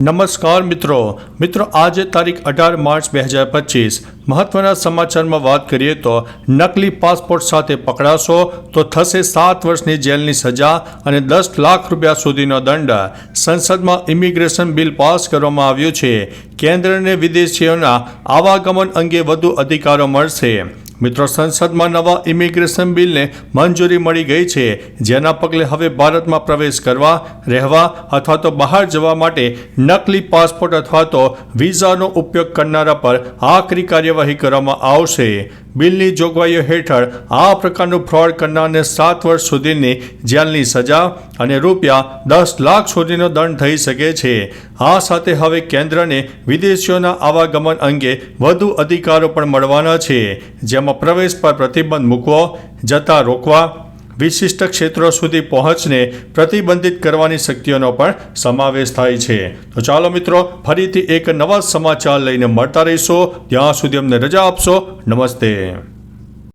નમસ્કાર મિત્રો આજે તારીખ 18 માર્ચ 2025 મહત્વના સમાચારમાં વાત કરીએ તો નકલી પાસપોર્ટ સાથે પકડાશો તો થશે 7 વર્ષની જેલની સજા અને 10 લાખ રૂપિયા સુધીનો દંડ। સંસદમાં ઇમિગ્રેશન બિલ પાસ કરવામાં આવ્યું છે। કેન્દ્રને વિદેશીઓના આવાગમન અંગે વધુ અધિકારો મળશે। મિત્રો, સંસદમાં નવા ઇમિગ્રેશન બિલને મંજૂરી મળી ગઈ છે, જેના પગલે હવે ભારતમાં પ્રવેશ કરવા, રહેવા અથવા તો બહાર જવા માટે નકલી પાસપોર્ટ અથવા તો વિઝાનો ઉપયોગ કરનારા પર આકરી કાર્યવાહી કરવામાં આવશે। બિલની જોગવાઈઓ હેઠળ આ પ્રકારનું ફ્રોડ કરનારને 7 વર્ષ સુધીની જેલની સજા અને રૂપિયા 10 લાખ સુધીનો દંડ થઈ શકે છે। આ સાથે હવે કેન્દ્રને વિદેશીઓના આવાગમન અંગે વધુ અધિકારો પણ મળવાના છે, જેમાં પ્રવેશ પર પ્રતિબંધ મૂકવો, જતા રોકવા, વિશિષ્ટ ક્ષેત્રો સુધી પહોંચને પ્રતિબંધિત કરવાની શક્તિઓનો પણ સમાવેશ થાય છે। તો ચાલો મિત્રો, ફરીથી એક નવા સમાચાર લઈને મળતા રહીશો। ત્યાં સુધી અમને રજા આપશો। નમસ્તે।